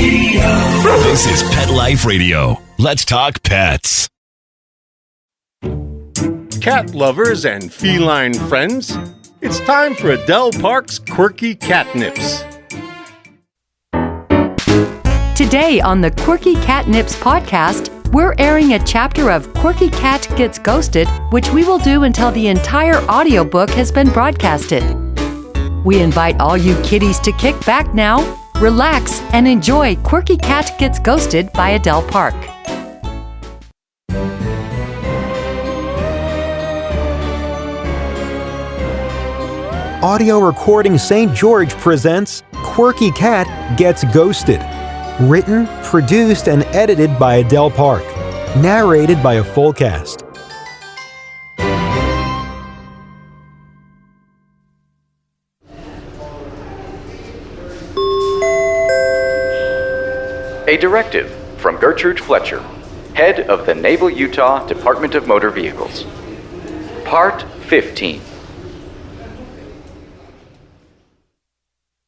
This is Pet Life Radio. Let's talk pets. Cat lovers and feline friends, it's time for Adele Park's Quirky Cat Nips. Today on the Quirky Cat Nips podcast, we're airing a chapter of Quirky Cat Gets Ghosted, which we will do until the entire audiobook has been broadcasted. We invite all you kitties to kick back now, relax, and enjoy Quirky Cat Gets Ghosted by Adele Park. Audio Recording St. George presents Quirky Cat Gets Ghosted. Written, produced, and edited by Adele Park. Narrated by a full cast. A directive from Gertrude Fletcher, head of the Naval Utah Department of Motor Vehicles. Part 15.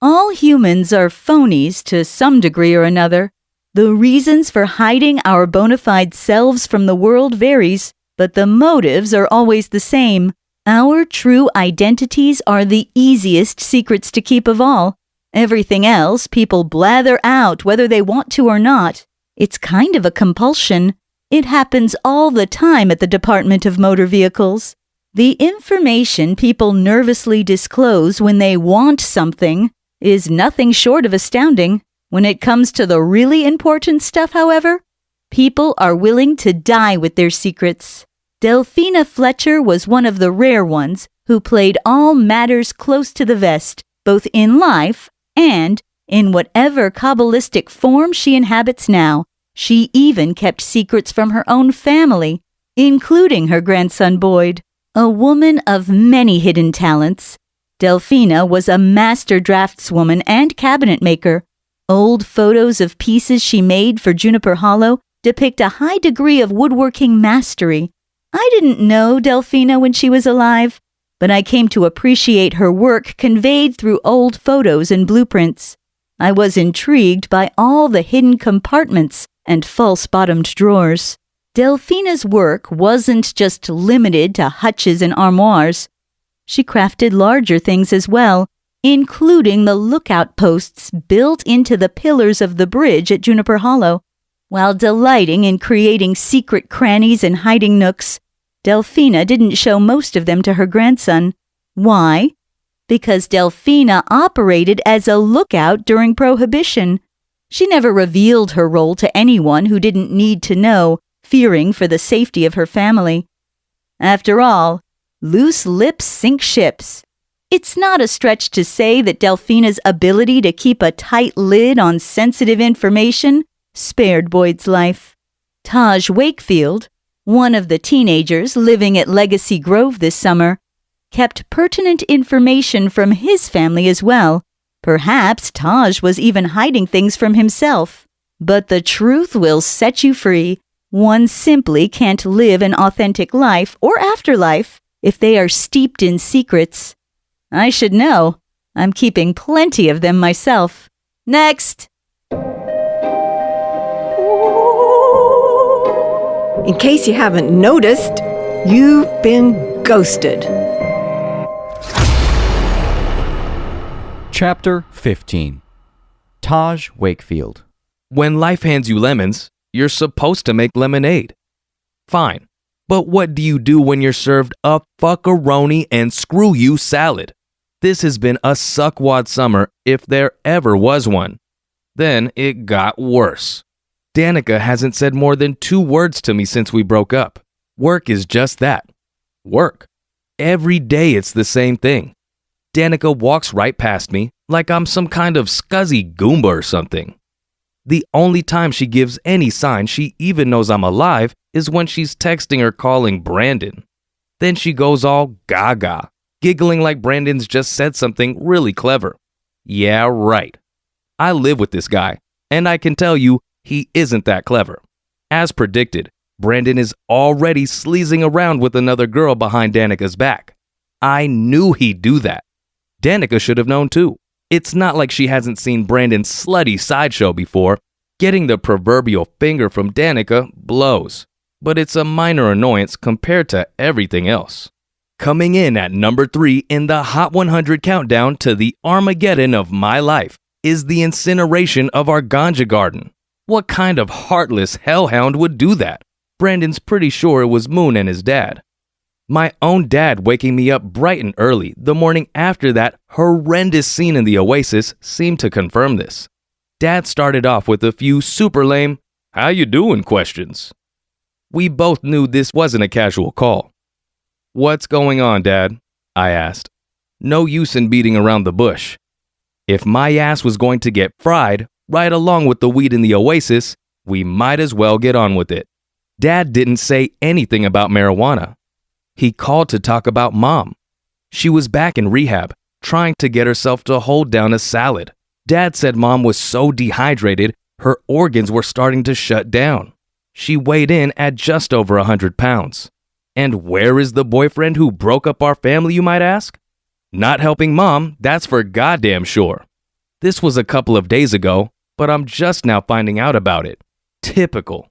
All humans are phonies to some degree or another. The reasons for hiding our bona fide selves from the world varies, but the motives are always the same. Our true identities are the easiest secrets to keep of all. Everything else people blather out whether they want to or not. It's kind of a compulsion. It happens all the time at the Department of Motor Vehicles. The information people nervously disclose when they want something is nothing short of astounding. When it comes to the really important stuff, however, people are willing to die with their secrets. Delphina Fletcher was one of the rare ones who played all matters close to the vest, both in life and in whatever Kabbalistic form she inhabits now. She even kept secrets from her own family, including her grandson Boyd. A woman of many hidden talents, Delphina was a master draftswoman and cabinet maker. Old photos of pieces she made for Juniper Hollow depict a high degree of woodworking mastery. I didn't know Delphina when she was alive, but I came to appreciate her work conveyed through old photos and blueprints. I was intrigued by all the hidden compartments and false-bottomed drawers. Delphina's work wasn't just limited to hutches and armoires. She crafted larger things as well, including the lookout posts built into the pillars of the bridge at Juniper Hollow. While delighting in creating secret crannies and hiding nooks, Delphina didn't show most of them to her grandson. Why? Because Delphina operated as a lookout during Prohibition. She never revealed her role to anyone who didn't need to know, fearing for the safety of her family. After all, loose lips sink ships. It's not a stretch to say that Delphina's ability to keep a tight lid on sensitive information spared Boyd's life. Taj Wakefield, one of the teenagers living at Legacy Grove this summer, kept pertinent information from his family as well. Perhaps Taj was even hiding things from himself. But the truth will set you free. One simply can't live an authentic life or afterlife if they are steeped in secrets. I should know. I'm keeping plenty of them myself. Next! In case you haven't noticed, you've been ghosted. Chapter 15. Taj Wakefield. When life hands you lemons, you're supposed to make lemonade. Fine. But what do you do when you're served a fuckaroni and screw you salad? This has been a suckwad summer if there ever was one. Then it got worse. Danica hasn't said more than 2 words to me since we broke up. Work is just that. Work. Every day it's the same thing. Danica walks right past me like I'm some kind of scuzzy Goomba or something. The only time she gives any sign she even knows I'm alive is when she's texting or calling Brandon. Then she goes all gaga, giggling like Brandon's just said something really clever. Yeah, right. I live with this guy, and I can tell you he isn't that clever. As predicted, Brandon is already sleazing around with another girl behind Danica's back. I knew he'd do that. Danica should have known too. It's not like she hasn't seen Brandon's slutty sideshow before, Getting the proverbial finger from Danica blows, but it's a minor annoyance compared to everything else. Coming in at number 3 in the Hot 100 countdown to the Armageddon of my life is the incineration of our ganja garden. What kind of heartless hellhound would do that? Brandon's pretty sure it was Moon and his dad. My own dad waking me up bright and early the morning after that horrendous scene in the Oasis seemed to confirm this. Dad started off with a few super lame, "How you doing?" questions. We both knew this wasn't a casual call. "What's going on, Dad?" I asked. No use in beating around the bush. If my ass was going to get fried right along with the weed in the Oasis, we might as well get on with it. Dad didn't say anything about marijuana. He called to talk about Mom. She was back in rehab, trying to get herself to hold down a salad. Dad said Mom was so dehydrated, her organs were starting to shut down. She weighed in at just over 100 pounds. And where is the boyfriend who broke up our family, you might ask? Not helping Mom, that's for goddamn sure. This was a couple of days ago, but I'm just now finding out about it. Typical.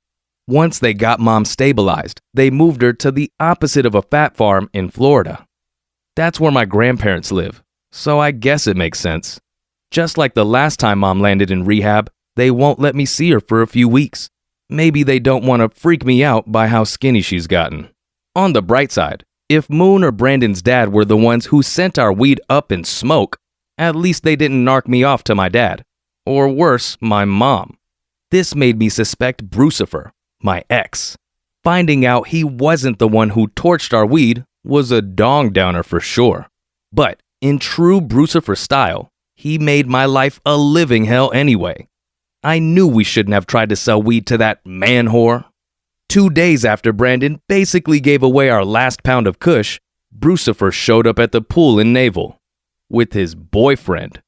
Once they got Mom stabilized, they moved her to the opposite of a fat farm in Florida. That's where my grandparents live, so I guess it makes sense. Just like the last time Mom landed in rehab, they won't let me see her for a few weeks. Maybe they don't want to freak me out by how skinny she's gotten. On the bright side, if Moon or Brandon's dad were the ones who sent our weed up in smoke, at least they didn't narc me off to my dad. Or worse, my mom. This made me suspect Brucifer, my ex. Finding out he wasn't the one who torched our weed was a dong downer for sure. But in true Brucifer style, he made my life a living hell anyway. I knew we shouldn't have tried to sell weed to that man whore. 2 days after Brandon basically gave away our last pound of kush, Brucifer showed up at the pool in Naval with his boyfriend.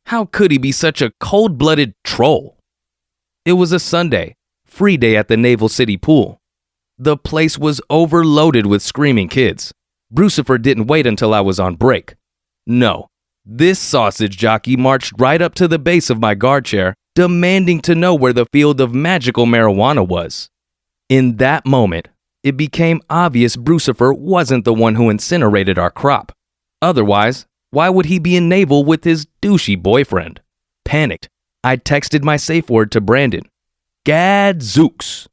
How could he be such a cold-blooded troll? It was a Sunday, free day at the Naval City pool. The place was overloaded with screaming kids. Brucifer didn't wait until I was on break. No, this sausage jockey marched right up to the base of my guard chair, demanding to know where the field of magical marijuana was. In that moment, it became obvious Brucifer wasn't the one who incinerated our crop. Otherwise, why would he be in Naval with his douchey boyfriend? Panicked, I texted my safe word to Brandon. Gadzooks.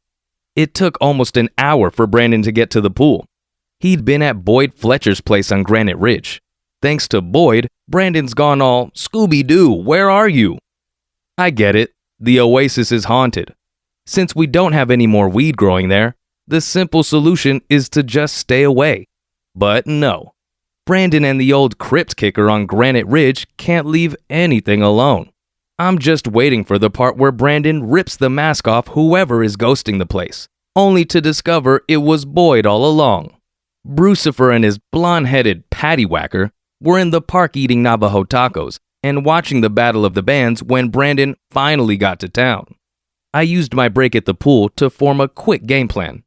It took almost an hour for Brandon to get to the pool. He'd been at Boyd Fletcher's place on Granite Ridge. Thanks to Boyd, Brandon's gone all, "Scooby-Doo, where are you?" I get it. The Oasis is haunted. Since we don't have any more weed growing there, the simple solution is to just stay away. But no. Brandon and the old crypt kicker on Granite Ridge can't leave anything alone. I'm just waiting for the part where Brandon rips the mask off whoever is ghosting the place, only to discover it was Boyd all along. Brucifer and his blonde-headed paddywhacker were in the park eating Navajo tacos and watching the Battle of the Bands when Brandon finally got to town. I used my break at the pool to form a quick game plan.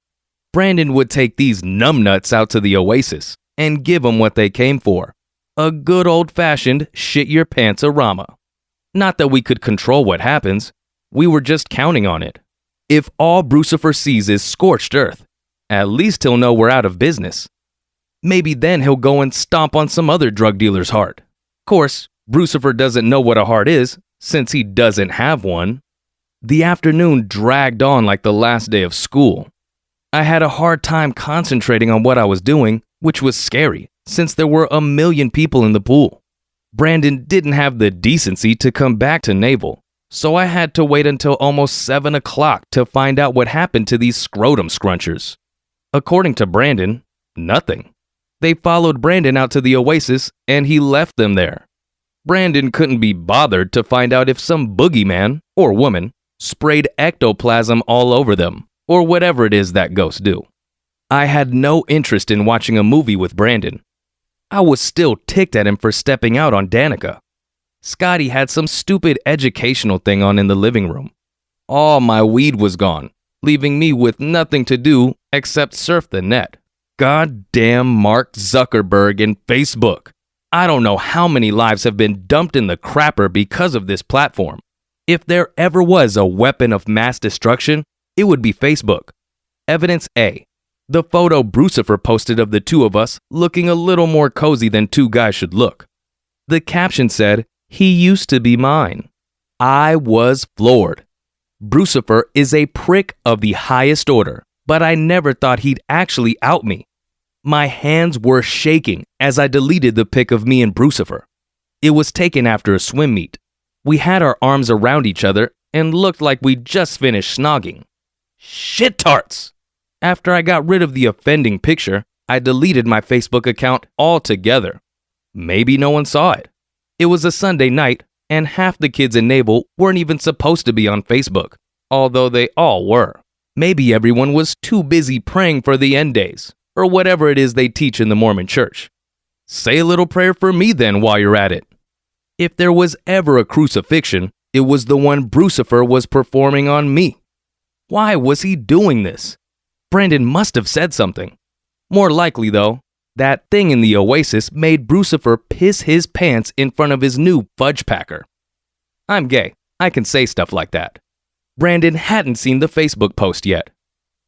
Brandon would take these numbnuts out to the Oasis and give them what they came for. A good old-fashioned shit-your-pants-a-rama. Not that we could control what happens, we were just counting on it. If all Brucifer sees is scorched earth, at least he'll know we're out of business. Maybe then he'll go and stomp on some other drug dealer's heart. Of course, Brucifer doesn't know what a heart is, since he doesn't have one. The afternoon dragged on like the last day of school. I had a hard time concentrating on what I was doing, which was scary, since there were a million people in the pool. Brandon didn't have the decency to come back to Naval, so I had to wait until almost 7 o'clock to find out what happened to these scrotum scrunchers. According to Brandon, nothing. They followed Brandon out to the Oasis, and he left them there. Brandon couldn't be bothered to find out if some boogeyman, or woman, sprayed ectoplasm all over them, or whatever it is that ghosts do. I had no interest in watching a movie with Brandon. I was still ticked at him for stepping out on Danica. Scotty had some stupid educational thing on in the living room. All my weed was gone, leaving me with nothing to do except surf the net. Goddamn Mark Zuckerberg and Facebook. I don't know how many lives have been dumped in the crapper because of this platform. If there ever was a weapon of mass destruction, it would be Facebook. Evidence A. The photo Brucifer posted of the two of us looking a little more cozy than two guys should look. The caption said, "He used to be mine." I was floored. Brucifer is a prick of the highest order, but I never thought he'd actually out me. My hands were shaking as I deleted the pic of me and Brucifer. It was taken after a swim meet. We had our arms around each other and looked like we'd just finished snogging. Shit tarts! After I got rid of the offending picture, I deleted my Facebook account altogether. Maybe no one saw it. It was a Sunday night, and half the kids in Naval weren't even supposed to be on Facebook, although they all were. Maybe everyone was too busy praying for the end days, or whatever it is they teach in the Mormon church. Say a little prayer for me then while you're at it. If there was ever a crucifixion, it was the one Brucifer was performing on me. Why was he doing this? Brandon must have said something. More likely, though, that thing in the Oasis made Brucifer piss his pants in front of his new fudge packer. I'm gay. I can say stuff like that. Brandon hadn't seen the Facebook post yet.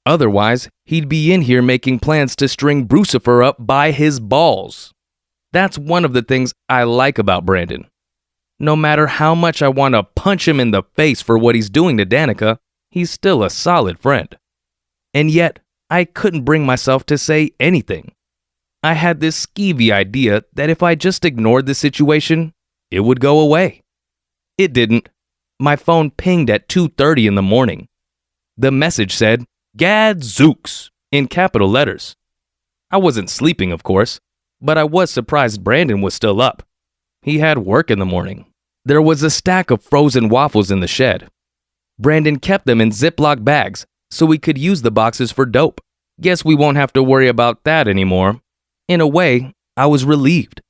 Otherwise, he'd be in here making plans to string Brucifer up by his balls. That's one of the things I like about Brandon. No matter how much I want to punch him in the face for what he's doing to Danica, he's still a solid friend. And yet, I couldn't bring myself to say anything. I had this skeevy idea that if I just ignored the situation, it would go away. It didn't. My phone pinged at 2:30 in the morning. The message said, "Gadzooks," in capital letters. I wasn't sleeping, of course, but I was surprised Brandon was still up. He had work in the morning. There was a stack of frozen waffles in the shed. Brandon kept them in Ziploc bags so we could use the boxes for dope. Guess we won't have to worry about that anymore. In a way, I was relieved.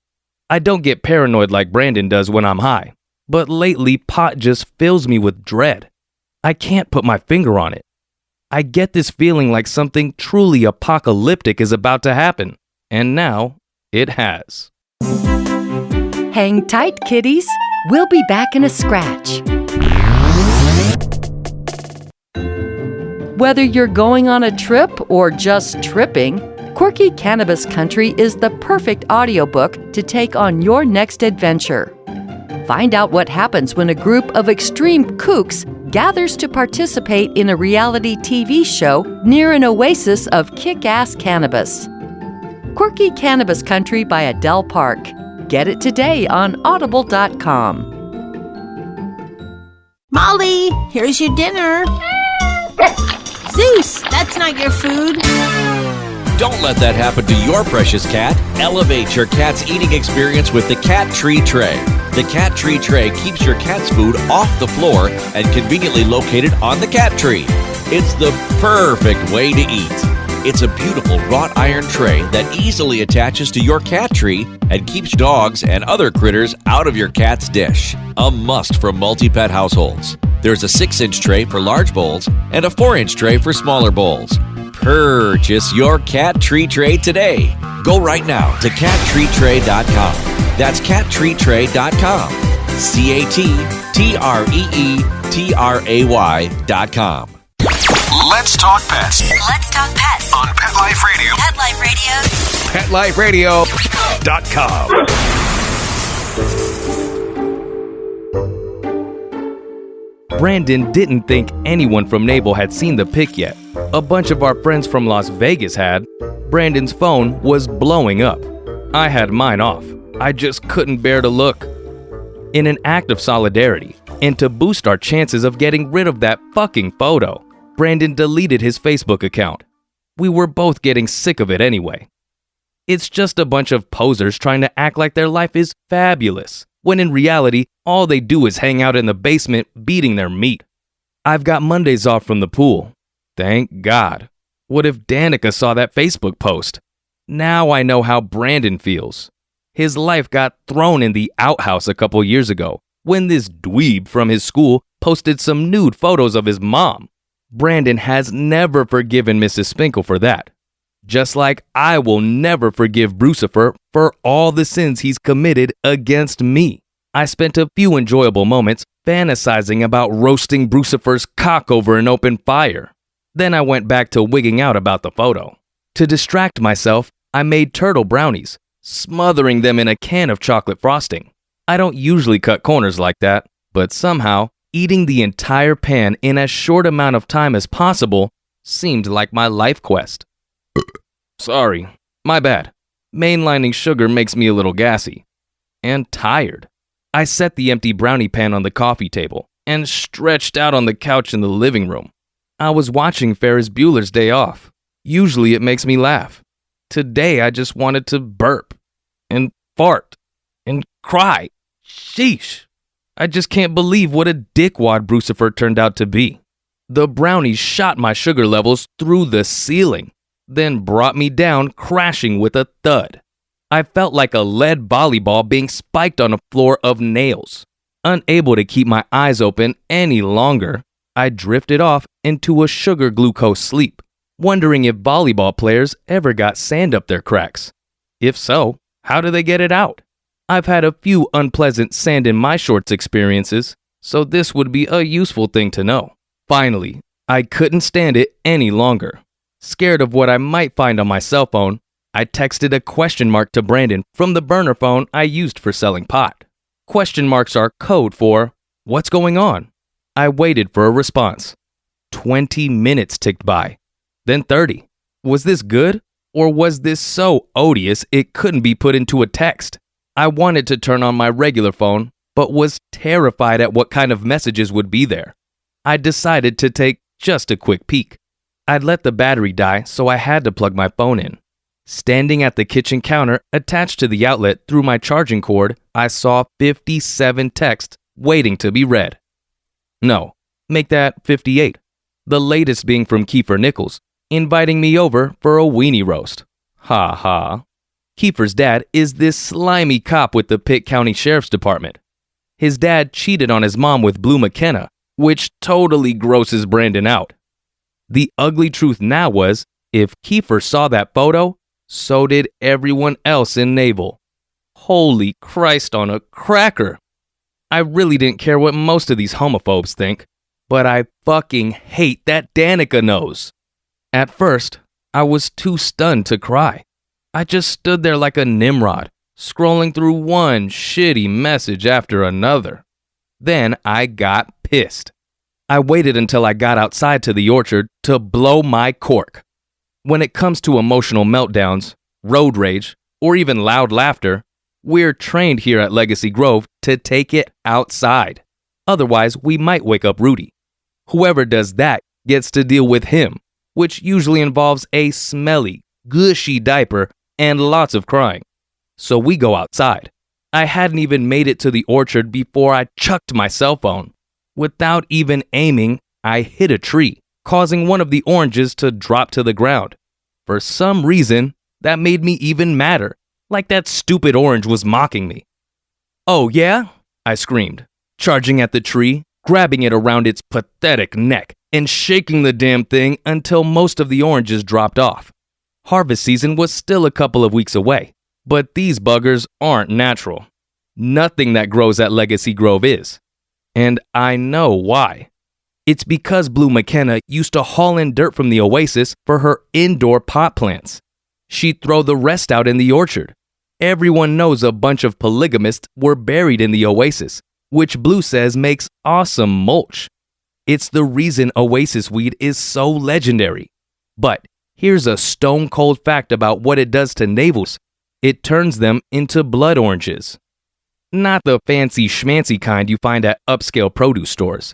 I don't get paranoid like Brandon does when I'm high, but lately pot just fills me with dread. I can't put my finger on it. I get this feeling like something truly apocalyptic is about to happen, and now it has. Hang tight, kitties. We'll be back in a scratch. Whether you're going on a trip or just tripping, Quirky Cannabis Country is the perfect audiobook to take on your next adventure. Find out what happens when a group of extreme kooks gathers to participate in a reality TV show near an oasis of kick-ass cannabis. Quirky Cannabis Country by Adele Park. Get it today on audible.com. Molly, here's your dinner. Zeus, that's not your food. Don't let that happen to your precious cat. Elevate your cat's eating experience with the Cat Tree Tray. The Cat Tree Tray keeps your cat's food off the floor and conveniently located on the cat tree. It's the perfect way to eat. It's a beautiful wrought iron tray that easily attaches to your cat tree and keeps dogs and other critters out of your cat's dish. A must for multi-pet households. There's a 6-inch tray for large bowls and a 4-inch tray for smaller bowls. Purchase your Cat Tree Tray today. Go right now to cattreetray.com. That's cattreetray.com. cattreetray.com. Let's talk pets. Let's talk pets On Pet Life Radio. Pet Life Radio. PetLifeRadio.com. Brandon didn't think anyone from Naval had seen the pic yet. A bunch of our friends from Las Vegas had. Brandon's phone was blowing up. I had mine off. I just couldn't bear to look. In an act of solidarity, and to boost our chances of getting rid of that fucking photo, Brandon deleted his Facebook account. We were both getting sick of it anyway. It's just a bunch of posers trying to act like their life is fabulous, when in reality, all they do is hang out in the basement beating their meat. I've got Mondays off from the pool. Thank God. What if Danica saw that Facebook post? Now I know how Brandon feels. His life got thrown in the outhouse a couple years ago when this dweeb from his school posted some nude photos of his mom. Brandon has never forgiven Mrs. Spinkle for that. Just like I will never forgive Brucifer for all the sins he's committed against me. I spent a few enjoyable moments fantasizing about roasting Brucifer's cock over an open fire. Then I went back to wigging out about the photo. To distract myself, I made turtle brownies, smothering them in a can of chocolate frosting. I don't usually cut corners like that, but somehow, eating the entire pan in as short amount of time as possible seemed like my life quest. Sorry, my bad. Mainlining sugar makes me a little gassy. And tired. I set the empty brownie pan on the coffee table and stretched out on the couch in the living room. I was watching Ferris Bueller's Day Off. Usually it makes me laugh. Today I just wanted to burp and fart and cry. Sheesh. I just can't believe what a dickwad Brucifer turned out to be. The brownies shot my sugar levels through the ceiling, then brought me down crashing with a thud. I felt like a lead volleyball being spiked on a floor of nails. Unable to keep my eyes open any longer, I drifted off into a sugar glucose sleep, wondering if volleyball players ever got sand up their cracks. If so, how do they get it out? I've had a few unpleasant sand in my shorts experiences, so this would be a useful thing to know. Finally, I couldn't stand it any longer. Scared of what I might find on my cell phone, I texted a question mark to Brandon from the burner phone I used for selling pot. Question marks are code for, "What's going on?" I waited for a response. 20 minutes ticked by, then 30. Was this good? Or was this so odious it couldn't be put into a text? I wanted to turn on my regular phone, but was terrified at what kind of messages would be there. I decided to take just a quick peek. I'd let the battery die, so I had to plug my phone in. Standing at the kitchen counter attached to the outlet through my charging cord, I saw 57 texts waiting to be read. No, make that 58. The latest being from Kiefer Nichols, inviting me over for a weenie roast. Ha ha. Kiefer's dad is this slimy cop with the Pitt County Sheriff's Department. His dad cheated on his mom with Blue McKenna, which totally grosses Brandon out. The ugly truth now was, if Kiefer saw that photo, so did everyone else in Naval. Holy Christ on a cracker. I really didn't care what most of these homophobes think, but I fucking hate that Danica knows. At first, I was too stunned to cry. I just stood there like a Nimrod, scrolling through one shitty message after another. Then I got pissed. I waited until I got outside to the orchard to blow my cork. When it comes to emotional meltdowns, road rage, or even loud laughter, we're trained here at Legacy Grove to take it outside. Otherwise, we might wake up Rudy. Whoever does that gets to deal with him, which usually involves a smelly, gushy diaper and lots of crying. So we go outside. I hadn't even made it to the orchard before I chucked my cell phone. Without even aiming, I hit a tree, causing one of the oranges to drop to the ground. For some reason, that made me even madder, like that stupid orange was mocking me. "Oh yeah?" I screamed, charging at the tree, grabbing it around its pathetic neck, and shaking the damn thing until most of the oranges dropped off. Harvest season was still a couple of weeks away, but these buggers aren't natural. Nothing that grows at Legacy Grove is. And I know why. It's because Blue McKenna used to haul in dirt from the oasis for her indoor pot plants. She'd throw the rest out in the orchard. Everyone knows a bunch of polygamists were buried in the oasis, which Blue says makes awesome mulch. It's the reason oasis weed is so legendary. But here's a stone cold fact about what it does to navels. It turns them into blood oranges. Not the fancy schmancy kind you find at upscale produce stores.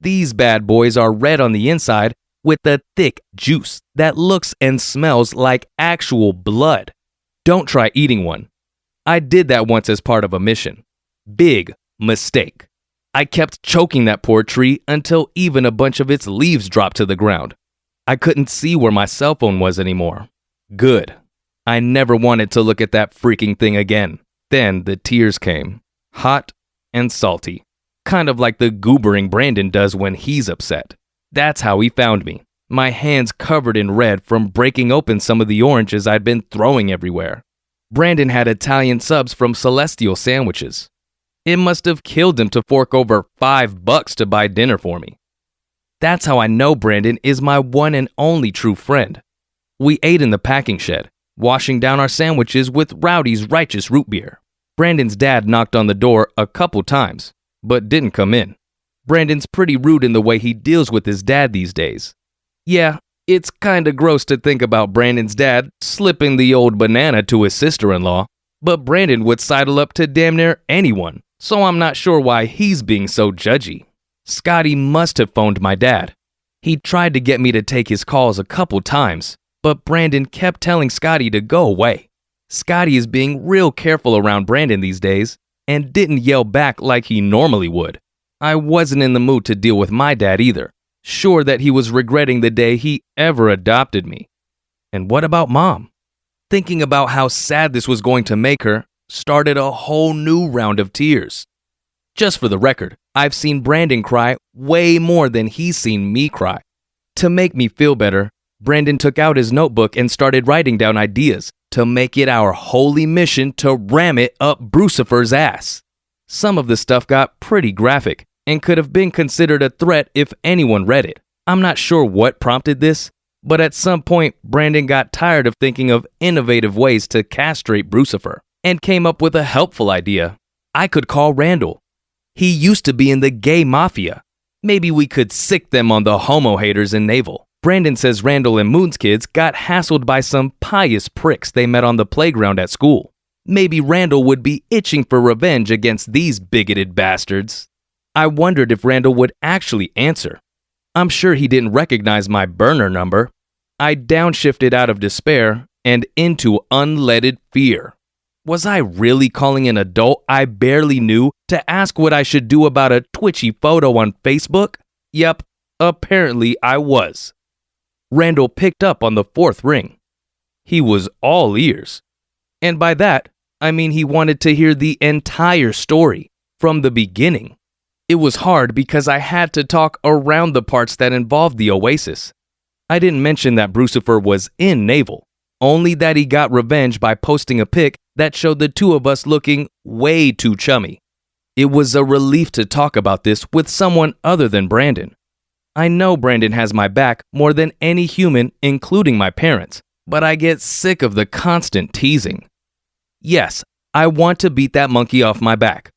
These bad boys are red on the inside with a thick juice that looks and smells like actual blood. Don't try eating one. I did that once as part of a mission. Big mistake. I kept choking that poor tree until even a bunch of its leaves dropped to the ground. I couldn't see where my cell phone was anymore. Good. I never wanted to look at that freaking thing again. Then the tears came, hot and salty, kind of like the goobering Brandon does when he's upset. That's how he found me, my hands covered in red from breaking open some of the oranges I'd been throwing everywhere. Brandon had Italian subs from Celestial Sandwiches. It must have killed him to fork over $5 to buy dinner for me. That's how I know Brandon is my one and only true friend. We ate in the packing shed, washing down our sandwiches with Rowdy's Righteous Root Beer. Brandon's dad knocked on the door a couple times, but didn't come in. Brandon's pretty rude in the way he deals with his dad these days. Yeah, it's kinda gross to think about Brandon's dad slipping the old banana to his sister-in-law, but Brandon would sidle up to damn near anyone, so I'm not sure why he's being so judgy. Scotty must have phoned my dad. He tried to get me to take his calls a couple times, but Brandon kept telling Scotty to go away. Scotty is being real careful around Brandon these days and didn't yell back like he normally would. I wasn't in the mood to deal with my dad either, sure that he was regretting the day he ever adopted me. And what about Mom? Thinking about how sad this was going to make her started a whole new round of tears. Just for the record, I've seen Brandon cry way more than he's seen me cry. To make me feel better, Brandon took out his notebook and started writing down ideas to make it our holy mission to ram it up Brucifer's ass. Some of the stuff got pretty graphic and could have been considered a threat if anyone read it. I'm not sure what prompted this, but at some point Brandon got tired of thinking of innovative ways to castrate Brucifer and came up with a helpful idea. I could call Randall. He used to be in the gay mafia. Maybe we could sick them on the homo haters in Naval. Brandon says Randall and Moon's kids got hassled by some pious pricks they met on the playground at school. Maybe Randall would be itching for revenge against these bigoted bastards. I wondered if Randall would actually answer. I'm sure he didn't recognize my burner number. I downshifted out of despair and into unleaded fear. Was I really calling an adult I barely knew to ask what I should do about a twitchy photo on Facebook? Yep, apparently I was. Randall picked up on the fourth ring. He was all ears. And by that, I mean he wanted to hear the entire story, from the beginning. It was hard because I had to talk around the parts that involved the Oasis. I didn't mention that Brucifer was in Naval, only that he got revenge by posting a pic that showed the two of us looking way too chummy. It was a relief to talk about this with someone other than Brandon. I know Brandon has my back more than any human, including my parents, but I get sick of the constant teasing. Yes, I want to beat that monkey off my back.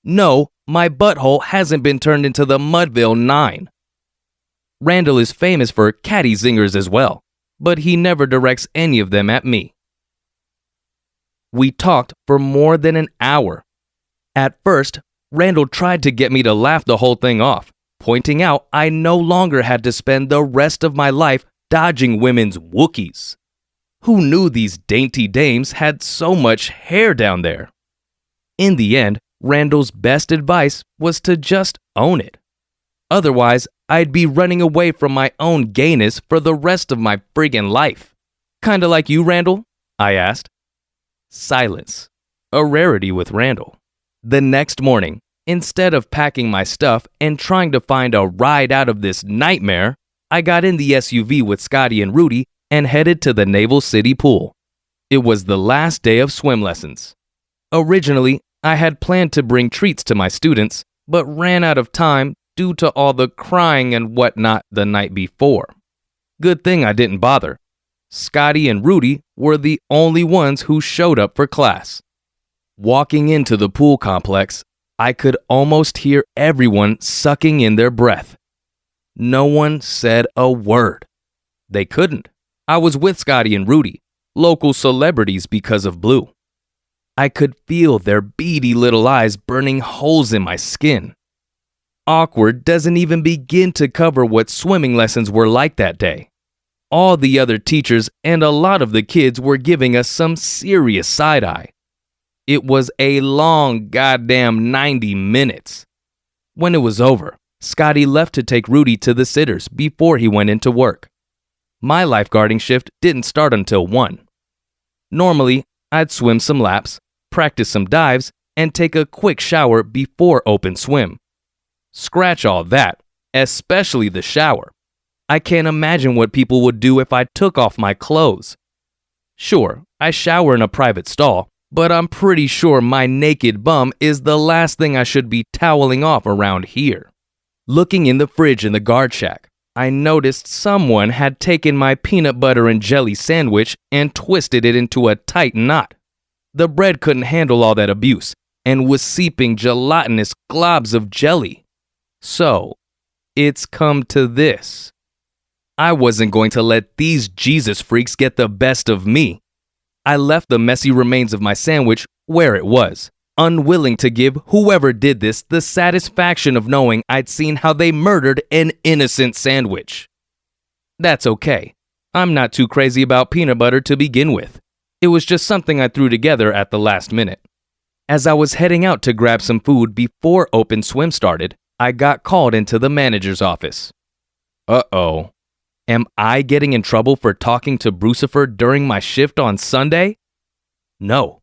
No, my butthole hasn't been turned into the Mudville 9. Randall is famous for catty zingers as well, but he never directs any of them at me. We talked for more than an hour. At first, Randall tried to get me to laugh the whole thing off, pointing out I no longer had to spend the rest of my life dodging women's Wookiees. Who knew these dainty dames had so much hair down there? In the end, Randall's best advice was to just own it. Otherwise, I'd be running away from my own gayness for the rest of my friggin' life. Kinda like you, Randall? I asked. Silence. A rarity with Randall. The next morning, instead of packing my stuff and trying to find a ride out of this nightmare, I got in the SUV with Scotty and Rudy and headed to the Naval City pool. It was the last day of swim lessons. Originally, I had planned to bring treats to my students, but ran out of time due to all the crying and whatnot the night before. Good thing I didn't bother. Scotty and Rudy were the only ones who showed up for class. Walking into the pool complex, I could almost hear everyone sucking in their breath. No one said a word. They couldn't. I was with Scotty and Rudy, local celebrities because of Blue. I could feel their beady little eyes burning holes in my skin. Awkward doesn't even begin to cover what swimming lessons were like that day. All the other teachers and a lot of the kids were giving us some serious side-eye. It was a long goddamn 90 minutes. When it was over, Scotty left to take Rudy to the sitters before he went into work. My lifeguarding shift didn't start until 1. Normally, I'd swim some laps, practice some dives, and take a quick shower before open swim. Scratch all that, especially the shower. I can't imagine what people would do if I took off my clothes. Sure, I shower in a private stall, but I'm pretty sure my naked bum is the last thing I should be toweling off around here. Looking in the fridge in the guard shack, I noticed someone had taken my peanut butter and jelly sandwich and twisted it into a tight knot. The bread couldn't handle all that abuse and was seeping gelatinous globs of jelly. So, it's come to this. I wasn't going to let these Jesus freaks get the best of me. I left the messy remains of my sandwich where it was, unwilling to give whoever did this the satisfaction of knowing I'd seen how they murdered an innocent sandwich. That's okay. I'm not too crazy about peanut butter to begin with. It was just something I threw together at the last minute. As I was heading out to grab some food before open swim started, I got called into the manager's office. Uh-oh. Am I getting in trouble for talking to Brucifer during my shift on Sunday? No.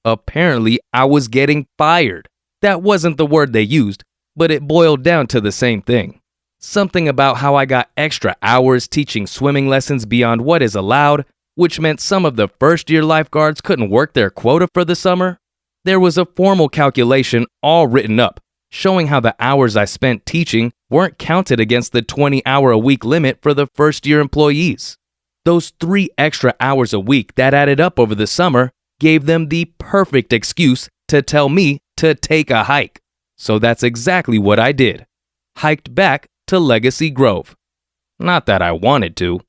Apparently, I was getting fired. That wasn't the word they used, but it boiled down to the same thing. Something about how I got extra hours teaching swimming lessons beyond what is allowed, which meant some of the first-year lifeguards couldn't work their quota for the summer. There was a formal calculation all written up, showing how the hours I spent teaching weren't counted against the 20-hour-a-week limit for the first-year employees. Those 3 extra hours a week that added up over the summer gave them the perfect excuse to tell me to take a hike. So that's exactly what I did. Hiked back to Legacy Grove. Not that I wanted to.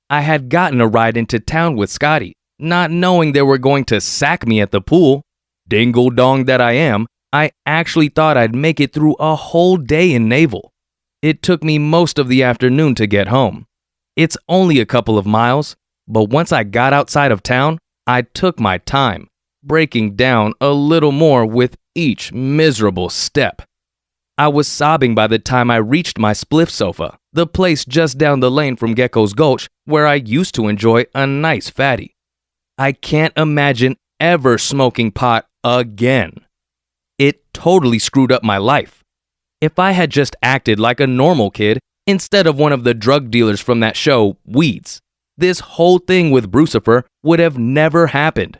I had gotten a ride into town with Scotty, not knowing they were going to sack me at the pool. Dingle-dong that I am, I actually thought I'd make it through a whole day in Naval. It took me most of the afternoon to get home. It's only a couple of miles, but once I got outside of town, I took my time, breaking down a little more with each miserable step. I was sobbing by the time I reached my spliff sofa, the place just down the lane from Gecko's Gulch where I used to enjoy a nice fatty. I can't imagine ever smoking pot again. It totally screwed up my life. If I had just acted like a normal kid instead of one of the drug dealers from that show, Weeds, this whole thing with Brucifer would have never happened.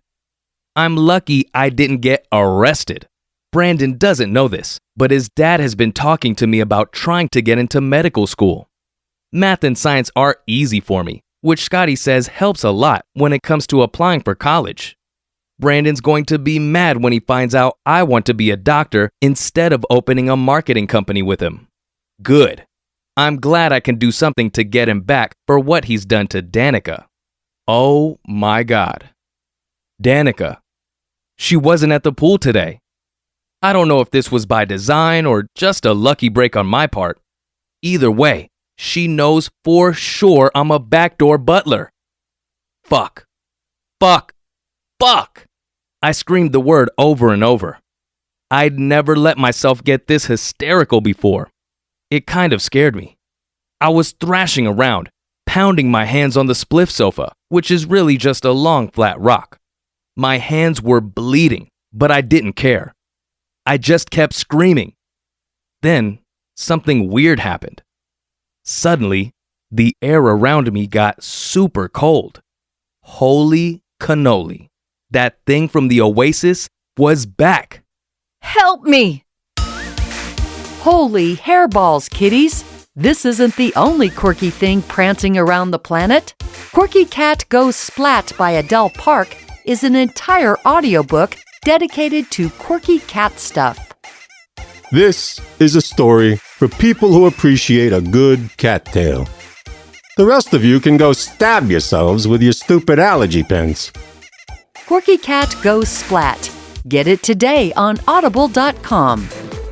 I'm lucky I didn't get arrested. Brandon doesn't know this, but his dad has been talking to me about trying to get into medical school. Math and science are easy for me, which Scotty says helps a lot when it comes to applying for college. Brandon's going to be mad when he finds out I want to be a doctor instead of opening a marketing company with him. Good. I'm glad I can do something to get him back for what he's done to Danica. Oh my God. Danica. She wasn't at the pool today. I don't know if this was by design or just a lucky break on my part. Either way, she knows for sure I'm a backdoor butler. Fuck. Fuck. Fuck! I screamed the word over and over. I'd never let myself get this hysterical before. It kind of scared me. I was thrashing around, pounding my hands on the spliff sofa, which is really just a long flat rock. My hands were bleeding, but I didn't care. I just kept screaming. Then, something weird happened. Suddenly, the air around me got super cold. Holy cannoli. That thing from the Oasis was back. Help me! Holy hairballs, kitties! This isn't the only quirky thing prancing around the planet. Quirky Cat Goes Splat by Adele Park is an entire audiobook dedicated to quirky cat stuff. This is a story for people who appreciate a good cat tale. The rest of you can go stab yourselves with your stupid allergy pens. Quirky Cat Goes Splat. Get it today on audible.com.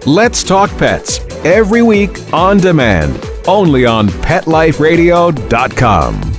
Let's Talk Pets, every week on demand, only on PetLifeRadio.com.